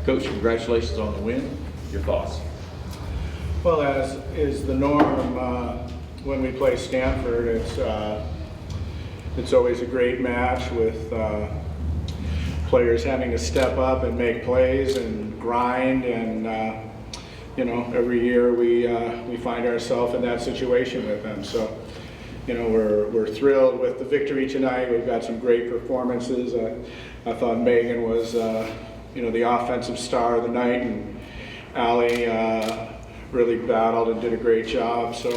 Coach, congratulations on the win. Your thoughts? Well, as is the norm when we play Stanford, it's always a great match with players having to step up and make plays and grind, and every year we find ourselves in that situation with them. So we're thrilled with the victory tonight. We've got some great performances. I thought Megan was the offensive star of the night, and Allie really battled and did a great job. So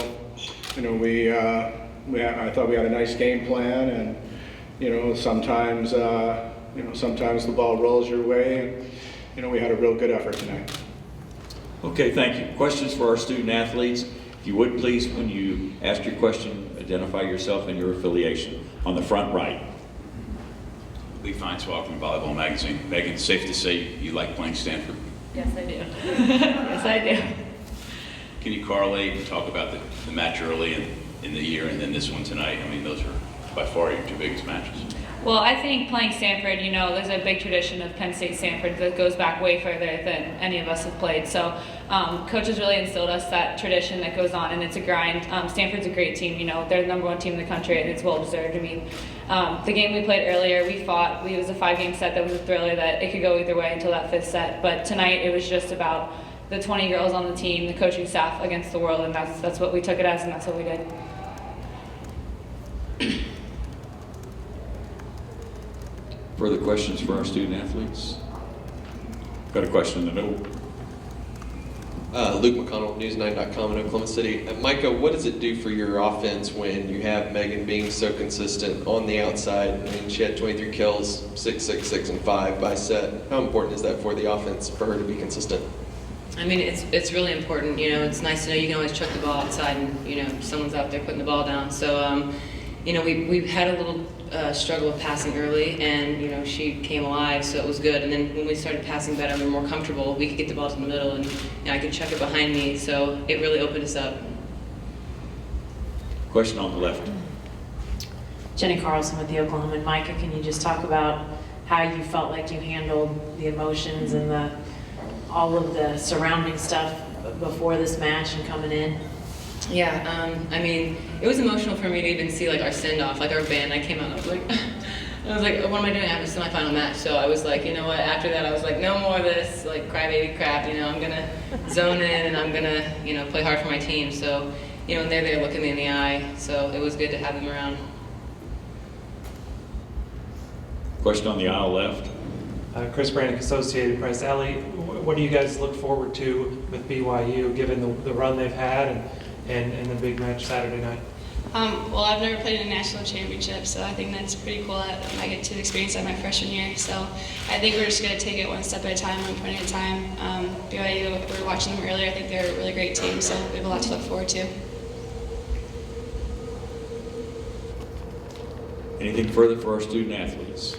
I thought we had a nice game plan, and sometimes sometimes the ball rolls your way, and we had a real good effort tonight. Okay, thank you. Questions for our student athletes? If you would please, when you ask your question, identify yourself and your affiliation. On the front right. Lee Feinswalk from Volleyball Magazine. Megan, it's safe to say you like playing Stanford? Yes, I do. Yes, I do. Can you correlate and talk about the match early in the year and then this one tonight? I mean, those are by far your two biggest matches. Well, I think playing Stanford, there's a big tradition of Penn State Stanford that goes back way further than any of us have played. So coaches really instilled us that tradition that goes on, and it's a grind. Stanford's a great team. They're the #1 team in the country, and it's well deserved. I mean, the game we played earlier, we fought. It was a 5-game set that was a thriller that it could go either way until that 5th set. But tonight it was just about the 20 girls on the team, the coaching staff against the world, and that's what we took it as, and that's what we did. Further questions for our student athletes? Got a question in the middle. Luke McConnell, News9.com in Oklahoma City. Micah, what does it do for your offense when you have Megan being so consistent on the outside? I mean, she had 23 kills, 6, 6, 6, and 5 by set. How important is that for the offense for her to be consistent? I mean, it's really important. It's nice to know you can always chuck the ball outside, and someone's out there putting the ball down. So, we've had a little struggle with passing early, and she came alive, so it was good. And then when we started passing better, we were more comfortable. We could get the ball to the middle, and I could chuck it behind me. So it really opened us up. Question on the left. Jenny Carlson with the Oklahoman. Micah, can you just talk about how you felt like you handled the emotions and all of the surrounding stuff before this match and coming in? Yeah, I mean, it was emotional for me to even see our send-off, our band. I came out and I was like, what am I doing? I have a semifinal match. So I was like, you know what? After that, I was like, no more of this crybaby crap. I'm gonna zone in, and I'm gonna play hard for my team. So and they're there looking me in the eye. So it was good to have them around. Question on the aisle left. Chris Brannick, Associated Press. Allie, what do you guys look forward to with BYU, given the run they've had and the big match Saturday night? Well, I've never played in a national championship, so I think that's pretty cool that I get to experience that my freshman year. So I think we're just going to take it one step at a time, 1 point at a time. BYU, we were watching them earlier. I think they're a really great team, so we have a lot to look forward to. Anything further for our student athletes?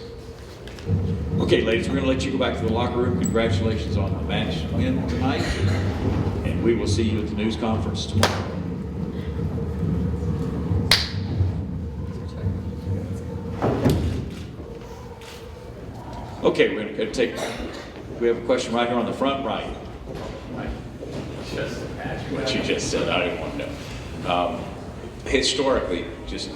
Okay, ladies, we're going to let you go back to the locker room. Congratulations on the match win tonight, and we will see you at the news conference tomorrow. Okay, we're going to we have a question right here on the front right. What you just said, I didn't want to know. Historically, just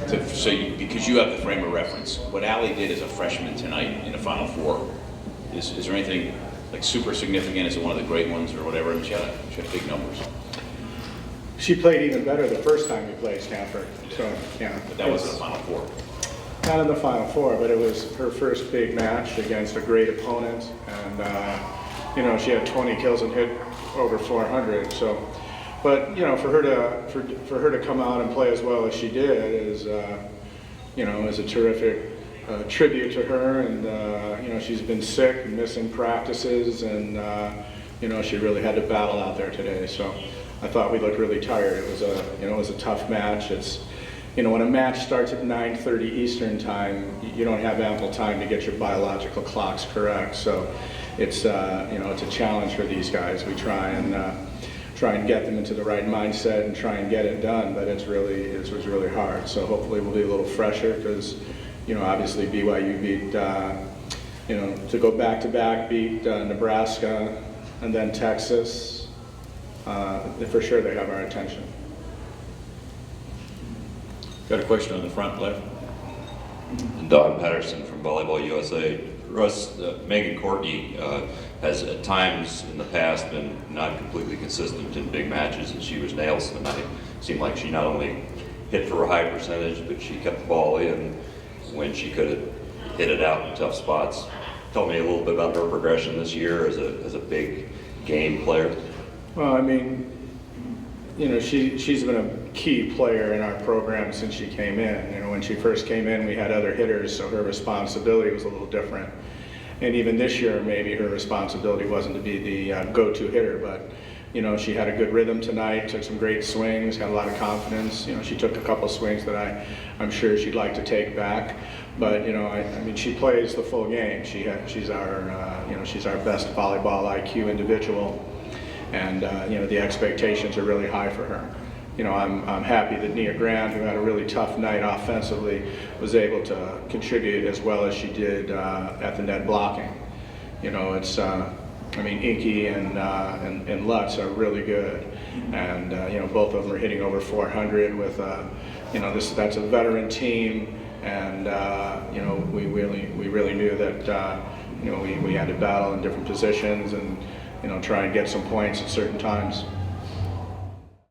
because you have the frame of reference, what Allie did as a freshman tonight in the Final Four, is there anything super significant? Is it one of the great ones or whatever? I mean, she had big numbers. She played even better the first time we played Stanford. So yeah. But that wasn't the Final Four. Not in the Final Four, but it was her first big match against a great opponent, and she had 20 kills and hit over 400. So, but for her to come out and play as well as she did is a terrific tribute to her. And she's been sick and missing practices, and she really had to battle out there today. So I thought we looked really tired. It was a tough match. It's when a match starts at 9:30 Eastern time, you don't have ample time to get your biological clocks correct. So it's it's a challenge for these guys. We try and get them into the right mindset and try and get it done, but it was really hard. So hopefully we'll be a little fresher, because obviously BYU beat you know, to go back-to-back, beat Nebraska and then Texas, for sure they have our attention. Got a question on the front left? Don Patterson from Volleyball USA. Russ, Megan Courtney has at times in the past been not completely consistent in big matches, and she was nails tonight. It seemed like she not only hit for a high percentage, but she kept the ball in when she could have hit it out in tough spots. Tell me a little bit about her progression this year as a big game player. Well, I mean, you know, she's been a key player in our program since she came in. You know, when she first came in, we had other hitters, so her responsibility was a little different. And even this year, maybe her responsibility wasn't to be the go-to hitter, but you know, she had a good rhythm tonight, took some great swings, had a lot of confidence. You know, she took a couple swings that I'm sure she'd like to take back. But you know, I mean, she plays the full game. She's our you know, she's our best volleyball IQ individual, and you know, the expectations are really high for her. You know, I'm happy that Nia Grant, who had a really tough night offensively, was able to contribute as well as she did at the net blocking. You know, it's I mean, Inky and Lutz are really good, and you know, both of them are hitting over 400 with you know, that's a veteran team, and you know, we really knew that you know, we had to battle in different positions and you know, try and get some points at certain times.